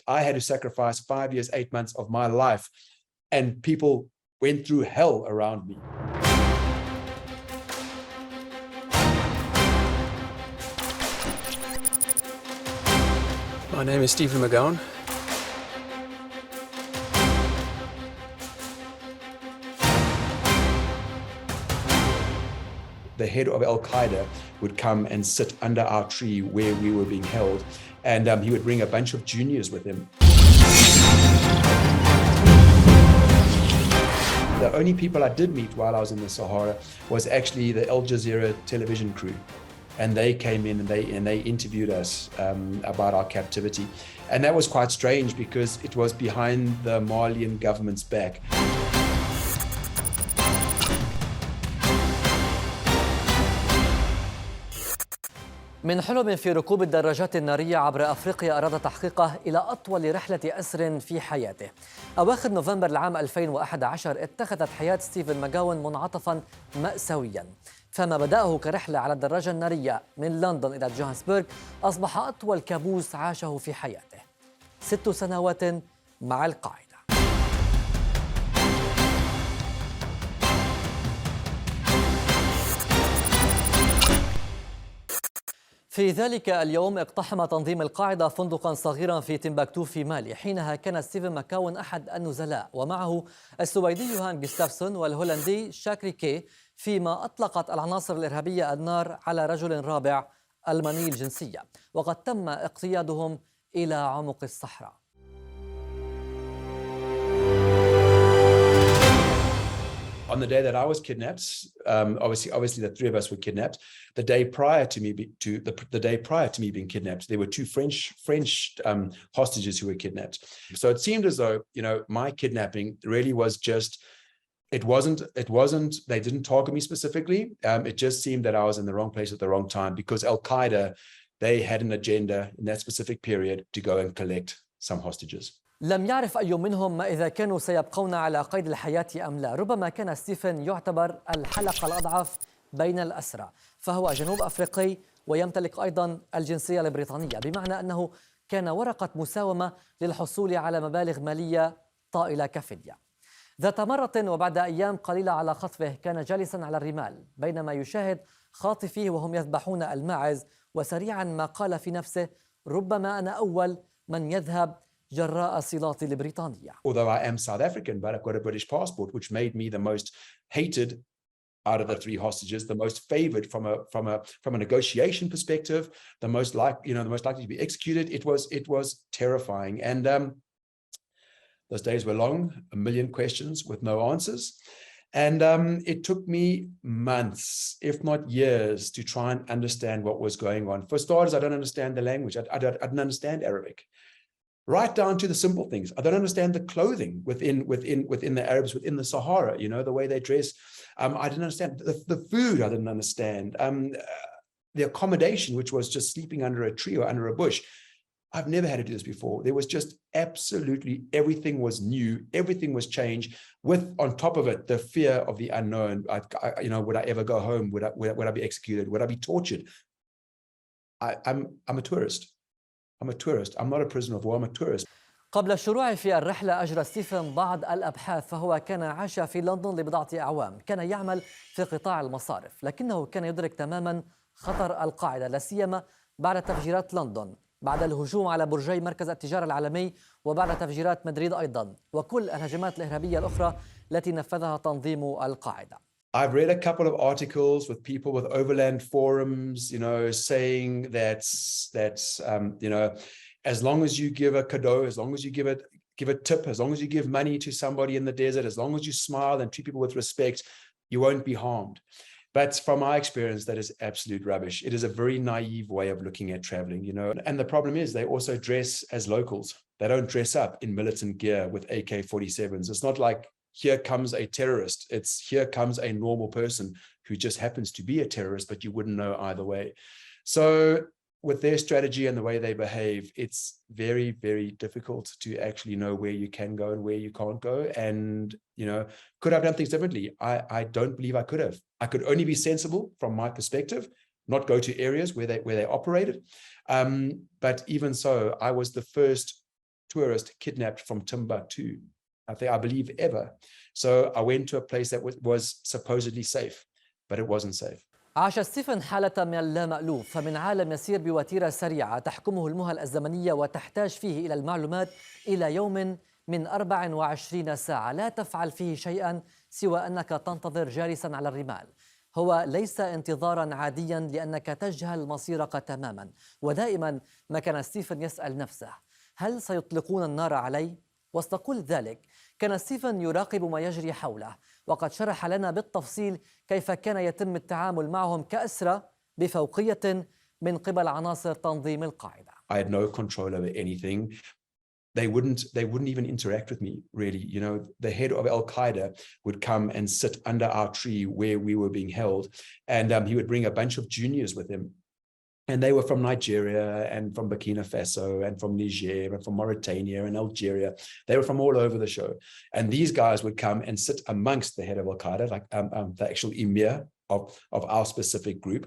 I had to sacrifice 5 years, 8 months of my life, and people went through hell around me. My name is ستيفن مكجاون. The head of Al-Qaeda would come and sit under our tree where we were being held, and he would bring a bunch of juniors with him. The only people I did meet while I was in the Sahara was actually the Al Jazeera television crew. And they came in and they interviewed us about our captivity. And that was quite strange because it was behind the Malian government's back. من حلم في ركوب الدراجات النارية عبر أفريقيا أراد تحقيقه إلى أطول رحلة أسر في حياته. أواخر نوفمبر العام 2011 اتخذت حياة ستيفن مكجاون منعطفاً مأساوياً، فما بدأه كرحلة على الدراجة النارية من لندن إلى جوهانسبرغ أصبح أطول كابوس عاشه في حياته. 6 سنوات مع القاعدة. في ذلك اليوم اقتحم تنظيم القاعدة فندقا صغيرا في تمبكتو في مالي، حينها كان ستيفن مكجاون أحد النزلاء، ومعه السويدي هان جستافسون والهولندي شاكريكي، فيما أطلقت العناصر الإرهابية النار على رجل رابع ألماني الجنسية، وقد تم اقتيادهم إلى عمق الصحراء. On the day that I was kidnapped, obviously the three of us were kidnapped. The day prior to me being kidnapped, there were 2 French hostages who were kidnapped. So it seemed as though, you know, my kidnapping really was just, it wasn't. They didn't target me specifically. It just seemed that I was in the wrong place at the wrong time because Al-Qaeda, they had an agenda in that specific period to go and collect some hostages. لم يعرف أي منهم ما إذا كانوا سيبقون على قيد الحياة أم لا. ربما كان ستيفن يعتبر الحلقة الأضعف بين الأسرى، فهو جنوب أفريقي ويمتلك أيضا الجنسية البريطانية، بمعنى أنه كان ورقة مساومة للحصول على مبالغ مالية طائلة كفدية. ذات مرة وبعد أيام قليلة على خطفه كان جالسا على الرمال بينما يشاهد خاطفيه وهم يذبحون الماعز، وسريعا ما قال في نفسه: ربما أنا أول من يذهب جراء صلاتي لبريطانيا. Although I am South African, but I've got a British passport, which made me the most hated out of the 3 hostages, the most favored from a negotiation perspective, the most likely to be executed. It was terrifying, and those days were long, a million questions with no answers, and it took me months, if not years, to try and understand what was going on. For starters, I don't understand the language. I didn't understand Arabic. Right down to the simple things. I don't understand the clothing within the Arabs, within the Sahara, you know, the way they dress. I didn't understand the food. I didn't understand the accommodation, which was just sleeping under a tree or under a bush. I've never had to do this before. There was just absolutely everything was new. Everything was changed. With on top of it, the fear of the unknown. Would I ever go home? Would I be executed? Would I be tortured? I'm a tourist. I'm not a prisoner of war. I'm a tourist. قبل الشروع في الرحلة أجرى ستيفن بعض الأبحاث، فهو كان عاش في لندن لبضعة أعوام، كان يعمل في قطاع المصارف، لكنه كان يدرك تماما خطر القاعدة، لا سيما بعد تفجيرات لندن، بعد الهجوم على برجي مركز التجارة العالمي، وبعد تفجيرات مدريد أيضا، وكل الهجمات الإرهابية الأخرى التي نفذها تنظيم القاعدة. I've read a couple of articles with people with overland forums, you know, saying that you know, as long as you give a cadeau, as long as you give a tip, as long as you give money to somebody in the desert, as long as you smile and treat people with respect, you won't be harmed. But from my experience, that is absolute rubbish. It is a very naive way of looking at traveling, you know. And the problem is they also dress as locals. They don't dress up in militant gear with AK-47s. It's not like here comes a terrorist. It's here comes a normal person who just happens to be a terrorist, but you wouldn't know either way. So with their strategy and the way they behave, it's very, very difficult to actually know where you can go and where you can't go. And, you know, could I have done things differently? I don't believe I could have. I could only be sensible from my perspective, not go to areas where they operated. But even so, I was the first tourist kidnapped from Timbuktu, I believe ever. So I went to a place that was supposedly safe, but it wasn't safe. عاش ستيفن حالة من اللامألوف، فمن عالم يسير بوتيرة سريعة تحكمه المهل الزمنية وتحتاج فيه إلى المعلومات إلى يوم من 24 ساعة لا تفعل فيه شيئا سوى أنك تنتظر جالسا على الرمال. هو ليس انتظارا عاديا لأنك تجهل مصيرك تماما. ودائما ما كان ستيفن يسأل نفسه: هل سيطلقون النار علي؟ وسط كل ذلك كان ستيفن يراقب ما يجري حوله، وقد شرح لنا بالتفصيل كيف كان يتم التعامل معهم كأسرى بفوقية من قبل عناصر تنظيم القاعدة. I had no control over anything. They wouldn't even interact with me, really. You know, the head of Al-Qaeda would come and sit under our tree where we were being held, and he would bring a bunch of juniors with him. And they were from Nigeria and from Burkina Faso and from Niger and from Mauritania and Algeria. They were from all over the show. And these guys would come and sit amongst the head of Al-Qaeda, like the actual emir of our specific group.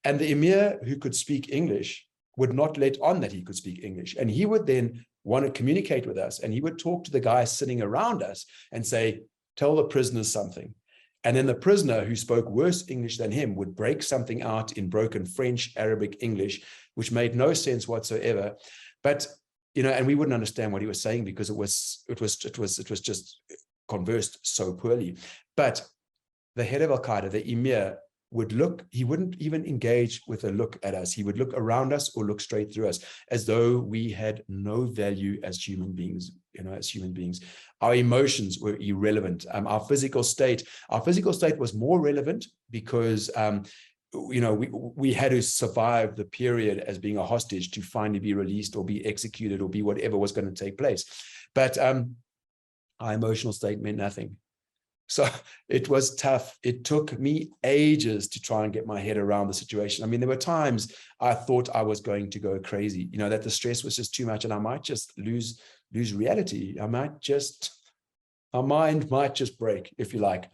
And the emir, who could speak English, would not let on that he could speak English. And he would then want to communicate with us. And he would talk to the guys sitting around us and say, tell the prisoners something. And then the prisoner, who spoke worse English than him, would break something out in broken French, Arabic, English, which made no sense whatsoever. But, you know, and we wouldn't understand what he was saying because it was just conversed so poorly. But the head of Al-Qaeda, the emir, would look, he wouldn't even engage with a look at us. He would look around us or look straight through us as though we had no value as human beings, you know, as human beings. Our emotions were irrelevant. Our physical state was more relevant because, you know, we had to survive the period as being a hostage to finally be released or be executed or be whatever was going to take place. But our emotional state meant nothing. So it was tough. It took me ages to try and get my head around the situation. I mean, there were times I thought I was going to go crazy, you know, that the stress was just too much and I might just lose reality. Our mind might just break, if you like.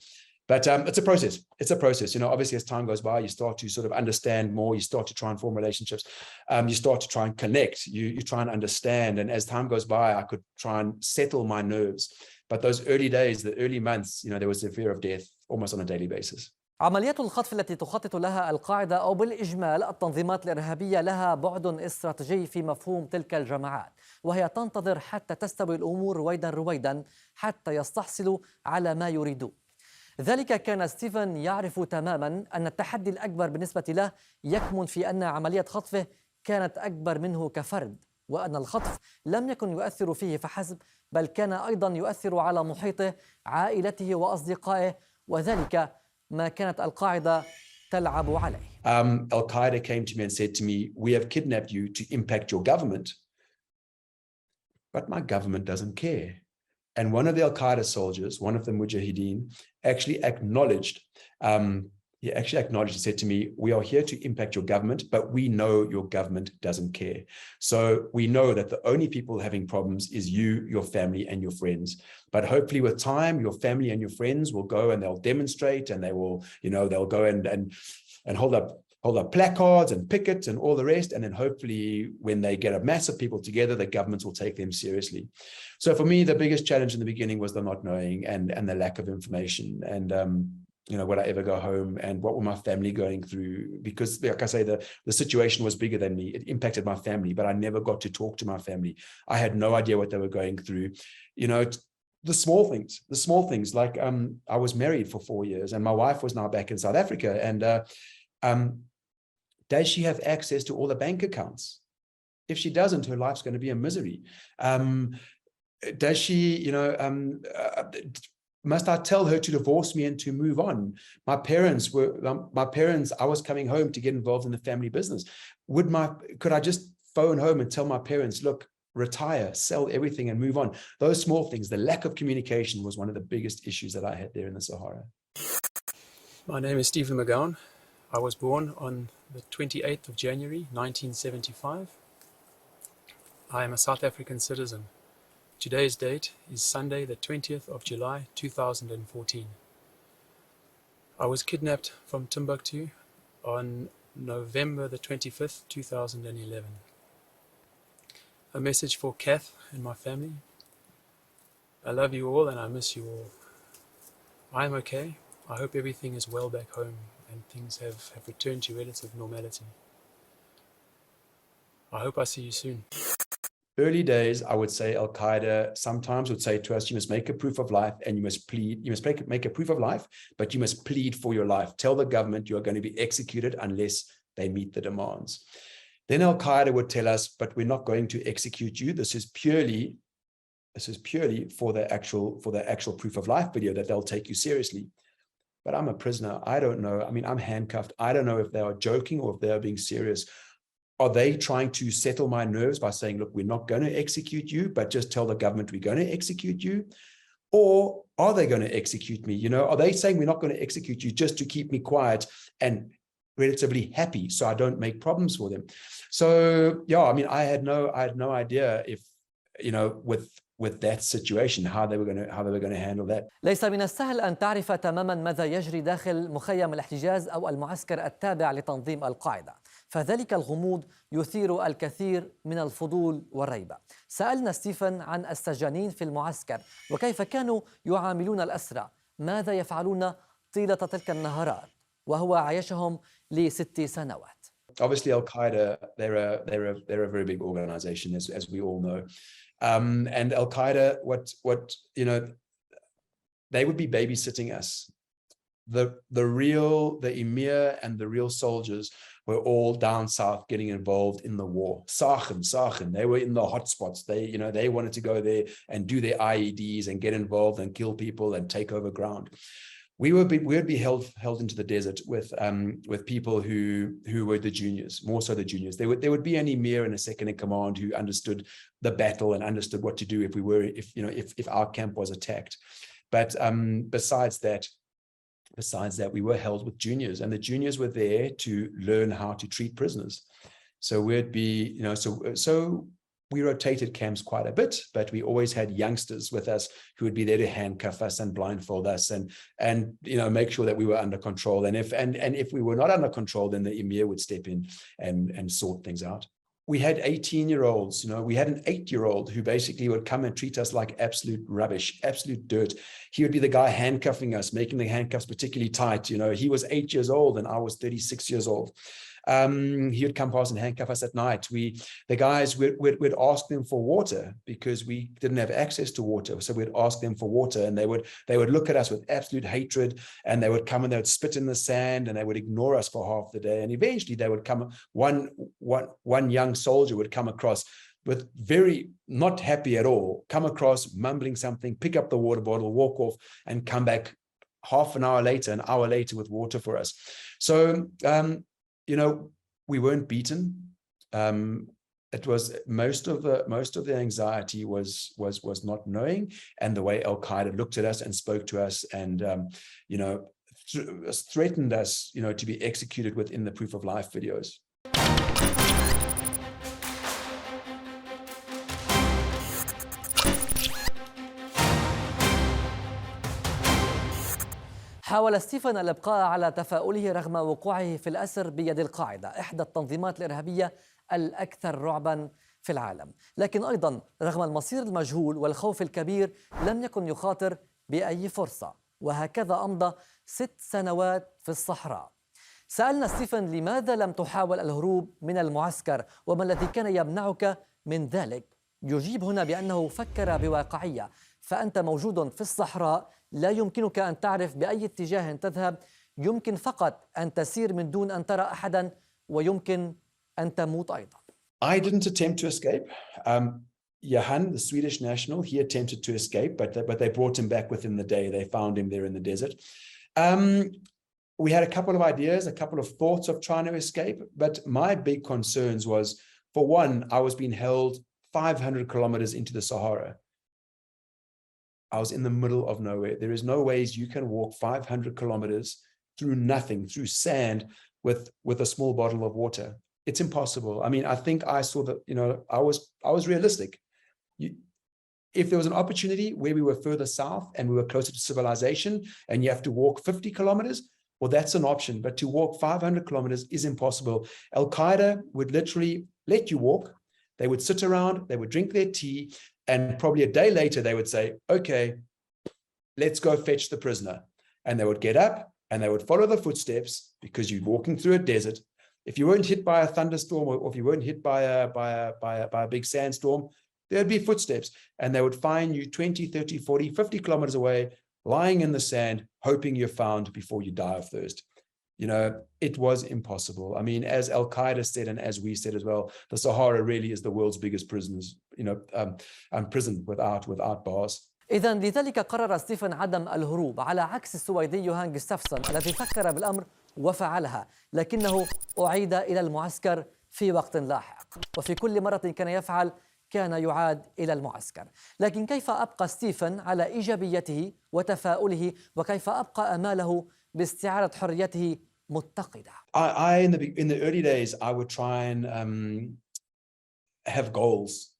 But it's a process. It's a process. You know, obviously, as time goes by, you start to sort of understand more. You start to try and form relationships. You start to try and connect. You try and understand. And as time goes by, I could try and settle my nerves. But those early days, the early months, you know, there was a fear of death almost on a daily basis. عمليات الخطف التي تخطط لها القاعدة أو بالإجمال التنظيمات الإرهابية لها بعد استراتيجي في مفهوم تلك الجماعات، وهي تنتظر حتى تستوي الأمور رويدا رويدا حتى يستحصلوا على ما يريدون. ذلك كان ستيفن يعرف تماما أن التحدي الأكبر بالنسبة له يكمن في أن عملية خطفه كانت أكبر منه كفرد، وأن الخطف لم يكن يؤثر فيه فحسب، بل كان أيضا يؤثر على محيطه، عائلته وأصدقائه، وذلك ما كانت القاعدة تلعب عليه. Al-Qaeda came to me and said to me, we have kidnapped you to impact your government, but my government doesn't care. And one of the Al-Qaeda soldiers, one of the Mujahideen, actually acknowledged, and said to me, we are here to impact your government, but we know your government doesn't care. So we know that the only people having problems is you, your family, and your friends. But hopefully with time, your family and your friends will go and they'll demonstrate and they will, you know, they'll go and hold up placards and pickets and all the rest. And then hopefully when they get a mass of people together, the governments will take them seriously. So for me, the biggest challenge in the beginning was the not knowing and the lack of information. And, you know, would I ever go home and what were my family going through? Because like I say, the situation was bigger than me. It impacted my family, but I never got to talk to my family. I had no idea what they were going through. You know, the small things like I was married for 4 years and my wife was now back in South Africa. And does she have access to all the bank accounts? If she doesn't, her life's going to be a misery. Does she, you know, must I tell her to divorce me and to move on? My parents, I was coming home to get involved in the family business. Could I just phone home and tell my parents, look, retire, sell everything and move on? Those small things, the lack of communication was one of the biggest issues that I had there in the Sahara. My name is Stephen McGowan. I was born on the 28th of January, 1975. I am a South African citizen. Today's date is Sunday, the 20th of July, 2014. I was kidnapped from Timbuktu on November the 25th, 2011. A message for Kath and my family. I love you all and I miss you all. I'm okay. I hope everything is well back home and things have returned to relative normality. I hope I see you soon. Early days, I would say Al-Qaeda sometimes would say to us, you must make a proof of life and you must plead, you must make a proof of life, but you must plead for your life. Tell the government you are going to be executed unless they meet the demands. Then Al-Qaeda would tell us, but we're not going to execute you. This is purely for the actual proof of life video that they'll take you seriously. But I'm a prisoner. I don't know. I mean, I'm handcuffed. I don't know if they are joking or if they are being serious. Are they trying to settle my nerves by saying, look, we're not going to execute you, but just tell the government we're going to execute you? Or are they going to execute me? You know, are they saying we're not going to execute you just to keep me quiet and relatively happy so I don't make problems for them? So, yeah, I mean, I had no idea if, you know, with that situation, how they were going to handle that. ليس من السهل أن تعرف تماما ماذا يجري داخل مخيم الاحتجاز أو المعسكر التابع لتنظيم القاعدة، فذلك الغموض يثير الكثير من الفضول والريبة. سألنا ستيفن عن السجانين في المعسكر وكيف كانوا يعاملون الأسرى، ماذا يفعلون طيلة تلك النهارات، وهو عايشهم ل6 سنوات. Obviously, Al-Qaeda, they're a very big organization, as we all know. And Al-Qaeda, what you know, they would be babysitting us. The emir and the real soldiers were all down south getting involved in the war. Saachen, they were in the hotspots. They wanted to go there and do their IEDs and get involved and kill people and take over ground. We would be held into the desert with people who were the juniors, more so the juniors. There would be an emir and a second in command who understood the battle and understood what to do if our camp was attacked. But besides that, we were held with juniors, and the juniors were there to learn how to treat prisoners. So we'd be, you know, so we rotated camps quite a bit, but we always had youngsters with us who would be there to handcuff us and blindfold us and you know, make sure that we were under control. And if we were not under control, then the emir would step in and sort things out. We had 18-year-olds, you know, we had an 8-year-old who basically would come and treat us like absolute rubbish, absolute dirt. He would be the guy handcuffing us, making the handcuffs particularly tight. You know, he was 8 years old and I was 36 years old. He would come past and handcuff us at night. The guys would ask them for water because we didn't have access to water. So we'd ask them for water, and they would look at us with absolute hatred, and they would come and they would spit in the sand, and they would ignore us for half the day. And eventually they would come, one young soldier would come across with very not happy at all, come across mumbling something, pick up the water bottle, walk off, and come back an hour later with water for us. So, you know, we weren't beaten. It was most of the anxiety was not knowing, and the way Al-Qaeda looked at us and spoke to us, and you know, threatened us, you know, to be executed within the proof of life videos. حاول ستيفن الإبقاء على تفاؤله رغم وقوعه في الأسر بيد القاعدة، إحدى التنظيمات الإرهابية الأكثر رعباً في العالم. لكن أيضاً رغم المصير المجهول والخوف الكبير لم يكن يخاطر بأي فرصة، وهكذا أمضى 6 سنوات في الصحراء. سألنا ستيفن لماذا لم تحاول الهروب من المعسكر وما الذي كان يمنعك من ذلك؟ يجيب هنا بأنه فكر بواقعية، فأنت موجود في الصحراء، لا يمكنك أن تعرف بأي اتجاه تذهب، يمكن فقط أن تسير من دون أن ترى أحدا، ويمكن أن تموت أيضا. I didn't attempt to escape. Johan, the Swedish national, he attempted to escape, but they brought him back within the day. They found him there in the desert. We had a couple of ideas, a couple of thoughts of trying to escape, but my big concerns was, for one, I was being held 500 kilometers into the Sahara. I was in the middle of nowhere. There is no ways you can walk 500 kilometers through nothing, through sand, with a small bottle of water. It's impossible. I mean, I think I saw that, you know, I was realistic. If there was an opportunity where we were further south and we were closer to civilization and you have to walk 50 kilometers, well, that's an option. But to walk 500 kilometers is impossible. Al-Qaeda would literally let you walk, They would sit around, they would drink their tea, and probably a day later, they would say, okay, let's go fetch the prisoner. And they would get up and they would follow the footsteps because you're walking through a desert. If you weren't hit by a thunderstorm or if you weren't hit by a big sandstorm, there'd be footsteps, and they would find you 20, 30, 40, 50 kilometers away, lying in the sand, hoping you're found before you die of thirst. You know, it was impossible. I mean, as Al-Qaeda said, and as we said as well, the Sahara really is the world's biggest prison without bars. إذا لذلك قرر ستيفن عدم الهروب، على عكس السويدي يوهان جستافسون الذي فكر بالأمر وفعلها، لكنه أعيد إلى المعسكر في وقت لاحق، وفي كل مرة كان يفعل كان يعاد إلى المعسكر. لكن كيف أبقى ستيفن على إيجابيته وتفاؤله، وكيف أبقى أماله باستعادة حريته متقدة؟ In the early days, I would try and have goals.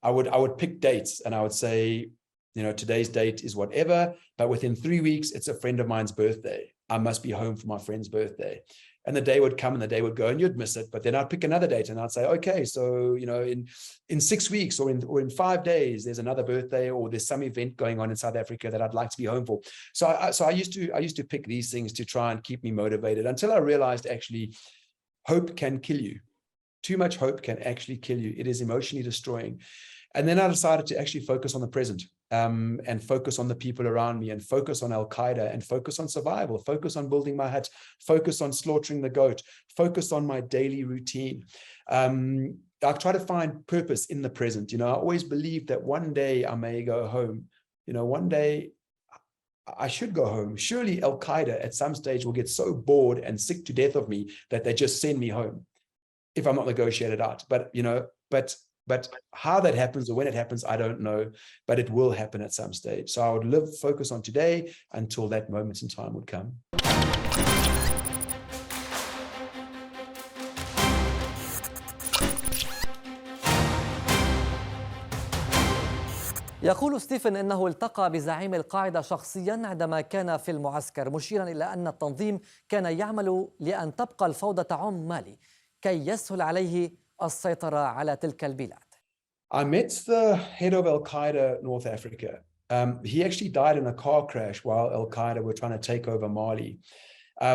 I would pick dates, and I would say, you know, today's date is whatever, but within 3 weeks, it's a friend of mine's birthday. I must be home for my friend's birthday. And the day would come and the day would go and you'd miss it. But then I'd pick another date and I'd say, okay, so, you know, in 6 weeks or in 5 days, there's another birthday or there's some event going on in South Africa that I'd like to be home for. So I used to pick these things to try and keep me motivated until I realized actually hope can kill you. Too much hope can actually kill you. It is emotionally destroying. And then I decided to actually focus on the present. And focus on the people around me, and focus on Al-Qaeda, and focus on survival, focus on building my hut, focus on slaughtering the goat, focus on my daily routine. I try to find purpose in the present. You know, I always believed that one day I may go home. You know, one day I should go home. Surely Al-Qaeda at some stage will get so bored and sick to death of me that they just send me home if I'm not negotiated out. But, you know, but how that happens or when it happens, I don't know, but it will happen at some stage. So I would focus on today until that moment in time would come. يقول ستيفن إنه التقى بزعيم القاعدة شخصيا عندما كان في المعسكر، مشيرا إلى أن التنظيم كان يعمل لأن تبقى الفوضى تعم مالي كي يسهل عليه السيطرة على تلك البلاد. I met the head of Al-Qaeda North Africa. He actually died in a car crash while Al-Qaeda were trying to take over Mali.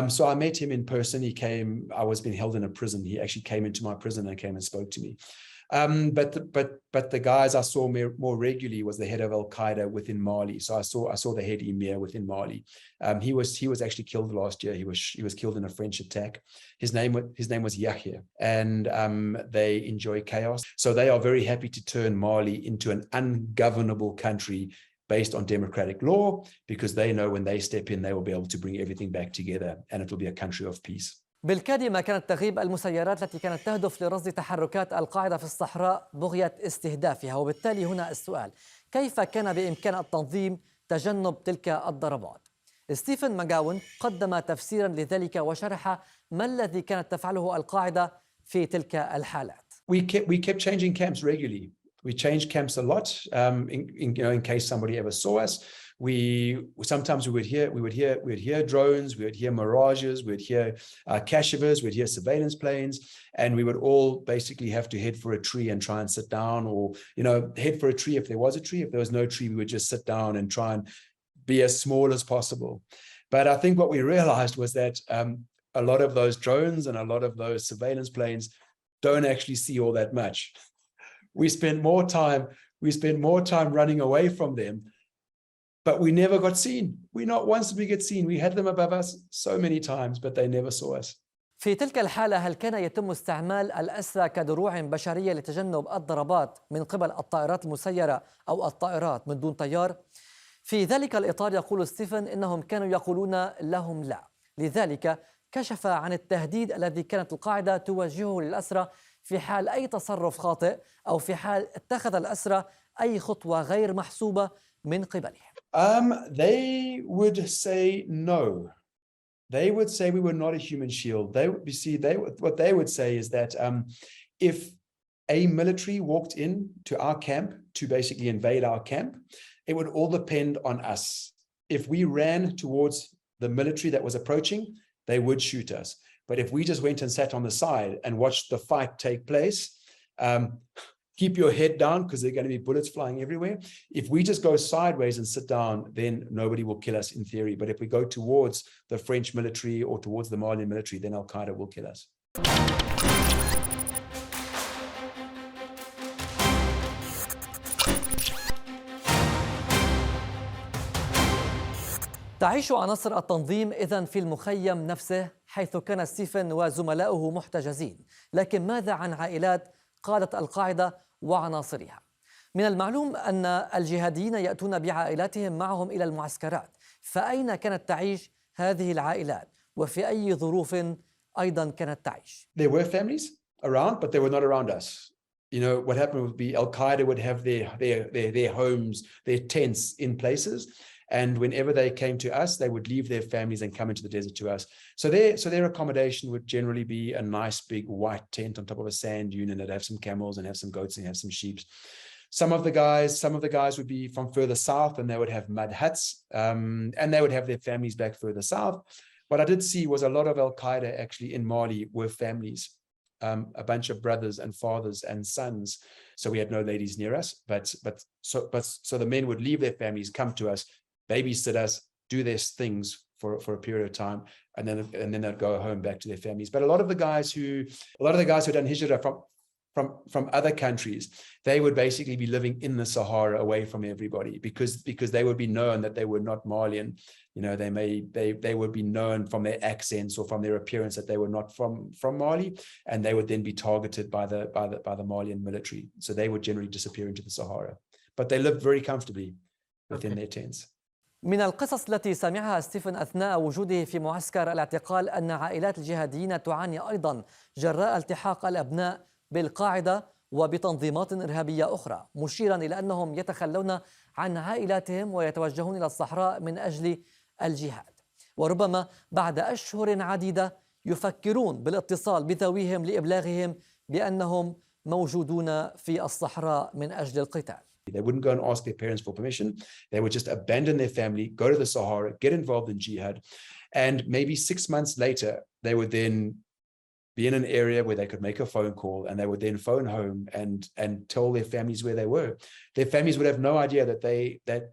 So I met him in person. He came, I was being held in a prison. He actually came into my prison and came and spoke to me. But the guys I saw more regularly was the head of Al-Qaeda within Mali. So I saw the head emir within Mali. He was actually killed last year. He was killed in a French attack. His name was Yahya, and they enjoy chaos. So they are very happy to turn Mali into an ungovernable country based on democratic law, because they know when they step in, they will be able to bring everything back together, and it will be a country of peace. بالكاد كانت تغيب المسيرات التي كانت تهدف لرصد تحركات القاعدة في الصحراء بغية استهدافها، وبالتالي هنا السؤال: كيف كان بإمكان التنظيم تجنب تلك الضربات؟ ستيفن مكجاون قدم تفسيرا لذلك وشرح ما الذي كانت تفعله القاعدة في تلك الحالات. We kept changing camps regularly. We changed camps a lot in case somebody ever saw us. Sometimes we would hear drones, we would hear mirages, we would hear cachevers, we'd hear surveillance planes, and we would all basically have to head for a tree and try and sit down, or, you know, head for a tree if there was a tree. If there was no tree, we would just sit down and try and be as small as possible. But I think what we realized was that a lot of those drones and a lot of those surveillance planes don't actually see all that much. We spend more time running away from them, but we never got seen. Not once did we get seen. We had them above us so many times, but they never saw us. في تلك الحالة هل كان يتم استعمال الأسرى كدروع بشرية لتجنب الضربات من قبل الطائرات المسيرة أو الطائرات من دون طيار؟ في ذلك الإطار يقول ستيفن إنهم كانوا يقولون لهم لا. لذلك كشف عن التهديد الذي كانت القاعدة توجهه للأسرى في حال أي تصرف خاطئ أو في حال اتخذ الأسرى أي خطوة غير محسوبة من قبلهم. They would say no. They would say we were not a human shield. What they would say is that if a military walked in to our camp to basically invade our camp, it would all depend on us. If we ran towards the military that was approaching, they would shoot us. But if we just went and sat on the side and watched the fight take place, keep your head down because there are going to be bullets flying everywhere. If we just go sideways and sit down, then nobody will kill us in theory. But if we go towards the French military or towards the Malian military, then Al-Qaeda will kill us. تعيش عناصر التنظيم إذن في المخيم نفسه حيث كان ستيفن وزملاؤه محتجزين، لكن ماذا عن عائلات قادة القاعدة وعناصرها؟ من المعلوم أن الجهاديين يأتون بعائلاتهم معهم إلى المعسكرات، فأين كانت تعيش هذه العائلات وفي أي ظروف أيضا كانت تعيش؟ There were families around, but they were not around us. You know, what happened would be Al-Qaeda would have their homes, their tents in places. And whenever they came to us, they would leave their families and come into the desert to us. So their accommodation would generally be a nice big white tent on top of a sand dune, and they'd have some camels and have some goats and have some sheep. Some of the guys would be from further south, and they would have mud huts, and they would have their families back further south. What I did see was a lot of Al-Qaeda actually in Mali were families, a bunch of brothers and fathers and sons. So we had no ladies near us, but so the men would leave their families, come to us, babysit us, do their things for a period of time, and then they'd go home back to their families. But a lot of the guys who had done hijrah from other countries, they would basically be living in the Sahara away from everybody because they would be known that they were not Malian. You know, they would be known from their accents or from their appearance that they were not from Mali, and they would then be targeted by the Malian military. So they would generally disappear into the Sahara. But they lived very comfortably within their tents. من القصص التي سمعها ستيفن أثناء وجوده في معسكر الاعتقال أن عائلات الجهاديين تعاني أيضا جراء التحاق الأبناء بالقاعدة وبتنظيمات إرهابية أخرى، مشيرا إلى أنهم يتخلون عن عائلاتهم ويتوجهون إلى الصحراء من أجل الجهاد، وربما بعد أشهر عديدة يفكرون بالاتصال بذويهم لإبلاغهم بأنهم موجودون في الصحراء من أجل القتال. They wouldn't go and ask their parents for permission. They would just abandon their family, go to the Sahara, get involved in jihad. And maybe 6 months later, they would then be in an area where they could make a phone call, and they would then phone home and tell their families where they were. Their families would have no idea that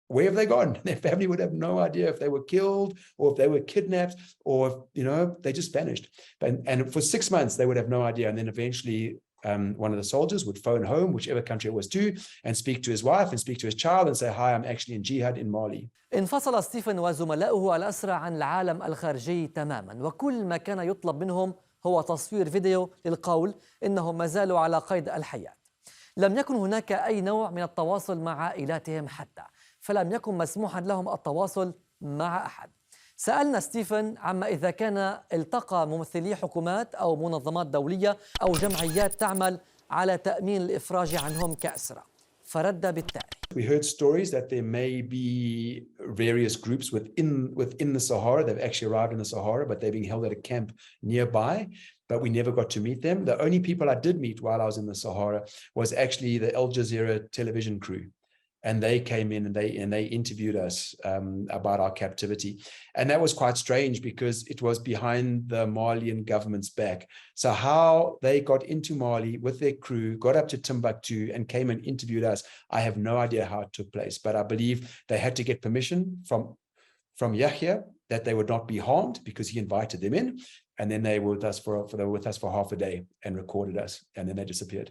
where have they gone? Their family would have no idea if they were killed or if they were kidnapped or if, you know, they just vanished. And for 6 months, they would have no idea. And then eventually one of the soldiers would phone home, whichever country it was to, and speak to his wife and speak to his child and say, hi, I'm actually in jihad in Mali. انفصل ستيفن وزملاؤه الأسرى عن العالم الخارجي تماما، وكل ما كان يطلب منهم هو تصوير فيديو للقول إنهم ما زالوا على قيد الحياة. لم يكن هناك أي نوع من التواصل مع عائلاتهم حتى، فلم يكن مسموحا لهم التواصل مع أحد. سألنا ستيفن عما إذا كان التقى ممثلي حكومات أو منظمات دولية أو جمعيات تعمل على تأمين الإفراج عنهم كأسرى، فرد بالتالي. We heard stories that there may be various groups within the Sahara. They've actually arrived in the Sahara, but they're being held at a camp nearby. But we never got to meet them. The only people I did meet while I was in the Sahara was actually the Al Jazeera television crew. And they came in and they interviewed us about our captivity. And that was quite strange because it was behind the Malian government's back. So how they got into Mali with their crew, got up to Timbuktu and came and interviewed us, I have no idea how it took place. But I believe they had to get permission from Yahya that they would not be harmed because he invited them in. And then they were with us for half a day and recorded us. And then they disappeared.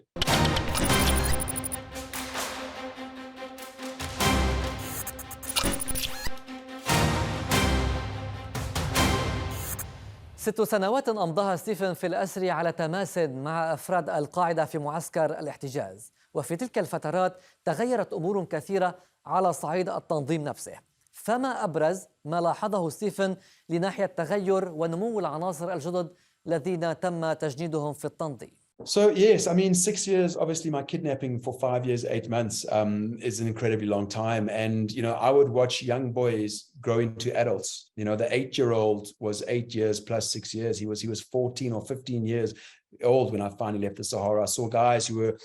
6 سنوات أمضاها ستيفن في الأسر على تماس مع أفراد القاعدة في معسكر الاحتجاز، وفي تلك الفترات تغيرت أمور كثيرة على صعيد التنظيم نفسه. فما أبرز ما لاحظه ستيفن لناحية تغير ونمو العناصر الجدد الذين تم تجنيدهم في التنظيم؟ So yes, I mean, 6 years, obviously my kidnapping for 5 years, 8 months is an incredibly long time. And, you know, I would watch young boys grow into adults. You know, the 8-year-old was 8 years plus 6 years. He was 14 or 15 years old when I finally left the Sahara. I saw guys who were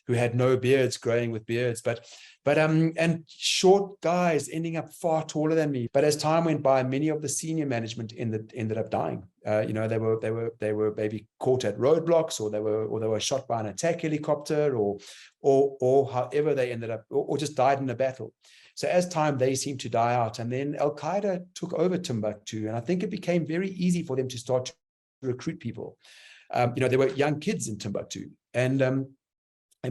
who had no beards growing with beards, but and short guys ending up far taller than me. But as time went by, many of the senior management ended up dying. They were maybe caught at roadblocks, or they were shot by an attack helicopter, or however they ended up, or just died in a battle. So as time, they seemed to die out, and then Al-Qaeda took over Timbuktu, and I think it became very easy for them to start to recruit people. There were young kids in Timbuktu, and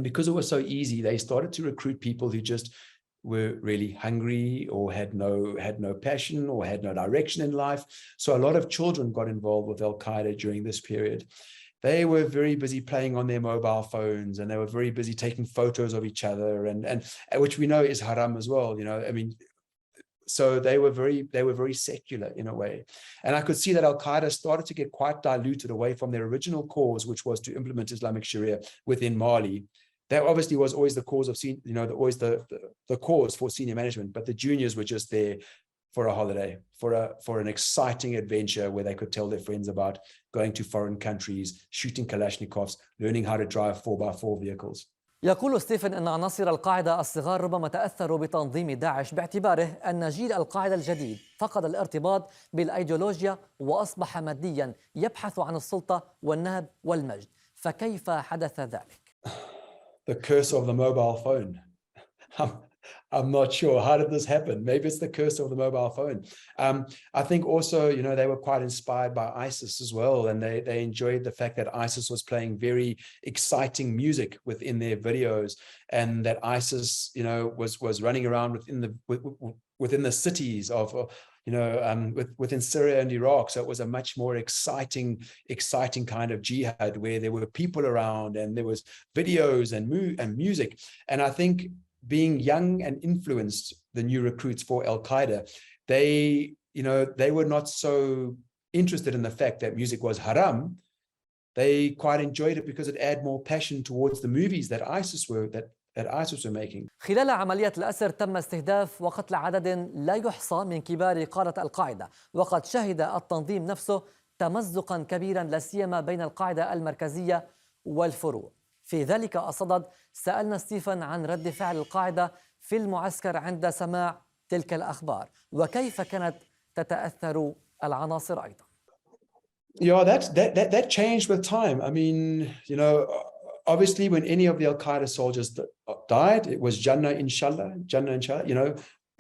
because it was so easy, they started to recruit people who just were really hungry, or had no passion, or had no direction in life. So a lot of children got involved with Al-Qaeda during this period. They were very busy playing on their mobile phones, and they were very busy taking photos of each other, and which we know is haram as well. So they were very secular in a way. And I could see that Al-Qaeda started to get quite diluted away from their original cause, which was to implement Islamic Sharia within Mali. That obviously was always the cause of, always the cause for senior management, but the juniors were just there for a holiday, for an exciting adventure where they could tell their friends about going to foreign countries, shooting Kalashnikovs, learning how to drive 4x4 vehicles. يقول ستيفن أن عناصر القاعدة الصغار ربما تأثروا بتنظيم داعش باعتباره أن جيل القاعدة الجديد فقد الارتباط بالأيديولوجيا وأصبح ماديا يبحث عن السلطة والنهب والمجد. فكيف حدث ذلك؟ The curse of the mobile phone. I'm not sure. How did this happen? Maybe it's the curse of the mobile phone. I think also, they were quite inspired by ISIS as well. And they enjoyed the fact that ISIS was playing very exciting music within their videos, and that ISIS, was running around within the cities of, within Syria and Iraq. So it was a much more exciting kind of jihad, where there were people around and there was videos and music. And I think, being young and influenced, the new recruits for Al-Qaeda, they were not so interested in the fact that music was haram. They quite enjoyed it because it added more passion towards the movies that ISIS were making. خلال عملية الأسر تم استهداف وقتل عدد لا يحصى من كبار قادة القاعدة، وقد شهد التنظيم نفسه تمزقا كبيرا لا سيما بين القاعدة المركزية والفروع. في ذلك الصدد سألنا ستيفن عن رد فعل القاعدة في المعسكر عند سماع تلك الأخبار، وكيف كانت تتأثر العناصر أيضا. Yeah, that changed with time. I mean, obviously when any of the Al-Qaeda soldiers died, it was Jannah inshallah,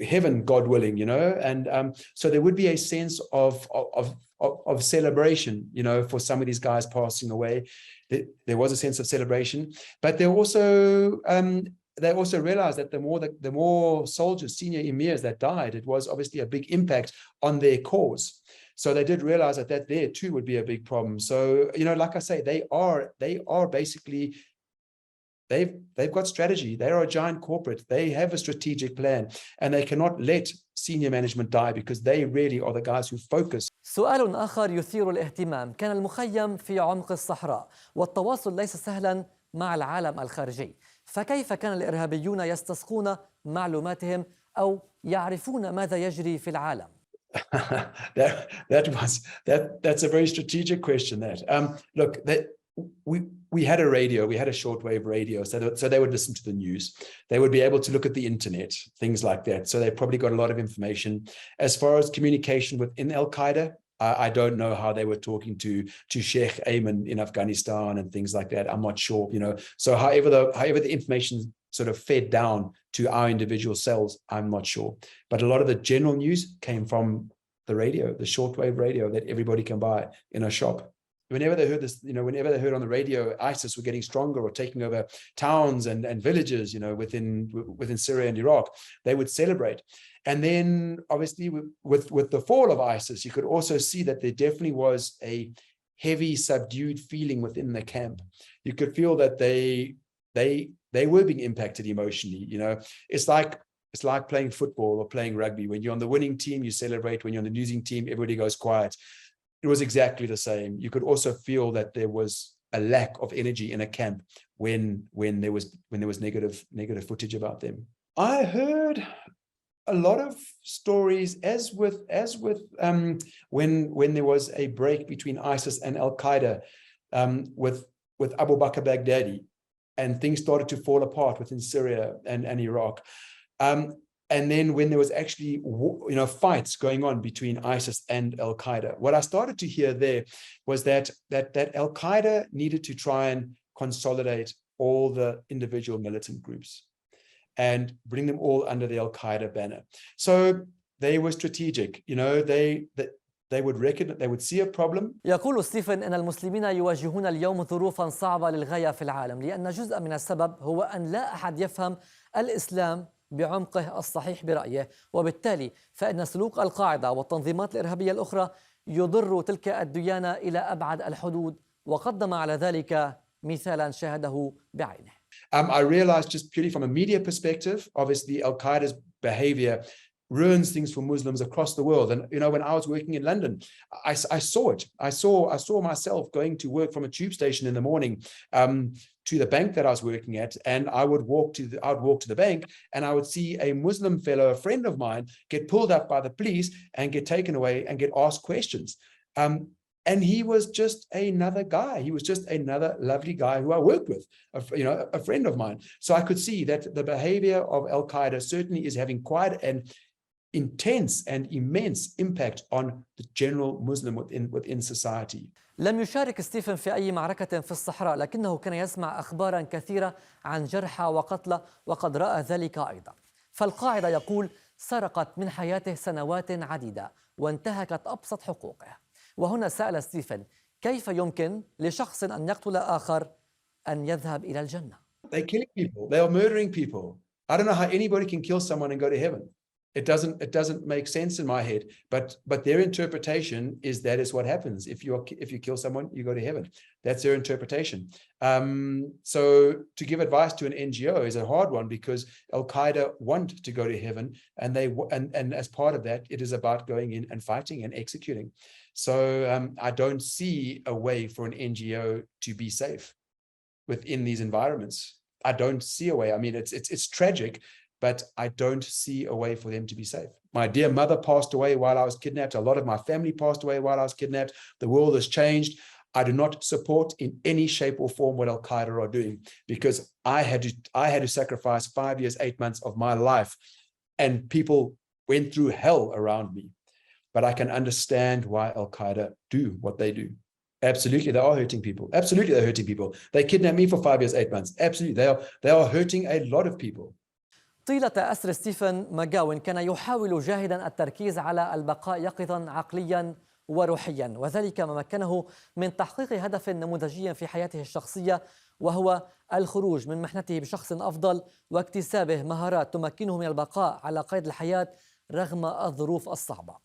heaven, God willing, and so there would be a sense of celebration, for some of these guys passing away. There was a sense of celebration, but they also realized that the more soldiers, senior emirs that died, it was obviously a big impact on their cause. So they did realize that there too would be a big problem. So, like I say, they are basically, they've got strategy. They are a giant corporate. They have a strategic plan, and they cannot let senior management die, because they really are the guys who focus. سؤال آخر يثير الاهتمام: كان المخيم في عمق الصحراء، والتواصل ليس سهلا مع العالم الخارجي، فكيف كان الإرهابيون يستسقون معلوماتهم أو يعرفون ماذا يجري في العالم؟ That's a very strategic question. Look, we had a radio, we had a shortwave radio, so they would listen to the news. They would be able to look at the internet, things like that. So they probably got a lot of information. As far as communication within Al-Qaeda, I don't know how they were talking to Sheikh Ayman in Afghanistan and things like that. I'm not sure, So however the information sort of fed down to our individual cells, I'm not sure. But a lot of the general news came from the radio, the shortwave radio that everybody can buy in a shop. Whenever they heard this, whenever they heard on the radio ISIS were getting stronger or taking over towns and villages, within Syria and Iraq, they would celebrate. And then obviously with the fall of ISIS, you could also see that there definitely was a heavy, subdued feeling within the camp. You could feel that they were being impacted emotionally. It's like playing football or playing rugby. When you're on the winning team, you celebrate. When you're on the losing team, everybody goes quiet. It was exactly the same. You could also feel that there was a lack of energy in a camp when there was negative footage about them. I heard a lot of stories, as with when there was a break between ISIS and Al-Qaeda. with Abu Bakr Baghdadi, and things started to fall apart within Syria and Iraq. And then when there was actually, fights going on between ISIS and Al-Qaeda, what I started to hear there was that Al-Qaeda needed to try and consolidate all the individual militant groups and bring them all under the Al-Qaeda banner. So they were strategic. They would see a problem. يقول ستيفن أن المسلمين يواجهون اليوم ظروفا صعبة للغاية في العالم، لأن جزء من السبب هو أن لا أحد يفهم الإسلام بعمقه الصحيح برأيه، وبالتالي فإن سلوك القاعدة والتنظيمات الإرهابية الأخرى يضر تلك الديانة إلى أبعد الحدود، وقدم على ذلك مثالا شاهده بعينه. I realized, just purely from a media perspective, obviously Al-Qaeda's behavior ruins things for Muslims across the world. And when I was working in London, I saw it. I saw myself going to work from a tube station in the morning to the bank that I was working at, and I would walk to the bank, and I would see a Muslim fellow, a friend of mine, get pulled up by the police and get taken away and get asked questions. And he was just another guy. He was just another lovely guy who I worked with, a friend of mine. So I could see that the behavior of Al-Qaeda certainly is having quite an intense and immense impact on the general Muslim within society. لم يشارك ستيفن في أي معركة في الصحراء، لكنه كان يسمع أخبارا كثيرة عن جرحى وقتلى، وقد رأى ذلك أيضا. فالقاعدة يقول سرقت من حياته سنوات عديدة وانتهكت أبسط حقوقه. وهنا سأل ستيفن كيف يمكن لشخص أن يقتل آخر أن يذهب إلى الجنة؟ They're killing people. They are murdering people. I don't know how anybody can kill someone and go to heaven. It doesn't make sense in my head. But their interpretation is that is what happens. If you kill someone, you go to heaven. That's their interpretation. So to give advice to an NGO is a hard one, because Al-Qaeda want to go to heaven, and as part of that, it is about going in and fighting and executing. So I don't see a way for an NGO to be safe within these environments. I don't see a way. I mean, it's tragic, but I don't see a way for them to be safe. My dear mother passed away while I was kidnapped. A lot of my family passed away while I was kidnapped. The world has changed. I do not support in any shape or form what Al-Qaeda are doing, because I had to sacrifice 5 years, 8 months of my life, and people went through hell around me. But I can understand why Al-Qaeda do what they do. Absolutely, they are hurting people. Absolutely, they're hurting people. They kidnapped me for 5 years, 8 months. Absolutely, they are hurting a lot of people. طيلة أسر ستيفن مكجاون كان يحاول جاهدا التركيز على البقاء يقظا عقليا وروحيا، وذلك ما مكنه من تحقيق هدف نموذجي في حياته الشخصية، وهو الخروج من محنته بشخص أفضل واكتسابه مهارات تمكنه من البقاء على قيد الحياة رغم الظروف الصعبة.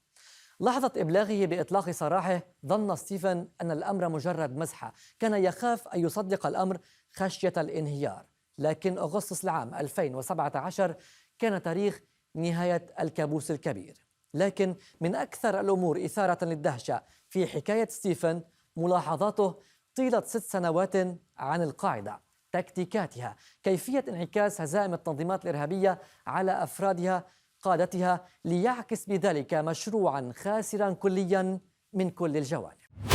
لحظة إبلاغه بإطلاق سراحه ظن ستيفن أن الأمر مجرد مزحة، كان يخاف أن يصدق الأمر خشية الانهيار. لكن أغسطس العام 2017 كان تاريخ نهاية الكابوس الكبير. لكن من أكثر الأمور إثارة للدهشة في حكاية ستيفن ملاحظاته طيلة 6 سنوات عن القاعدة، تكتيكاتها، كيفية انعكاس هزائم التنظيمات الإرهابية على أفرادها، قادتها، ليعكس بذلك مشروعا خاسرا كليا من كل الجوانب.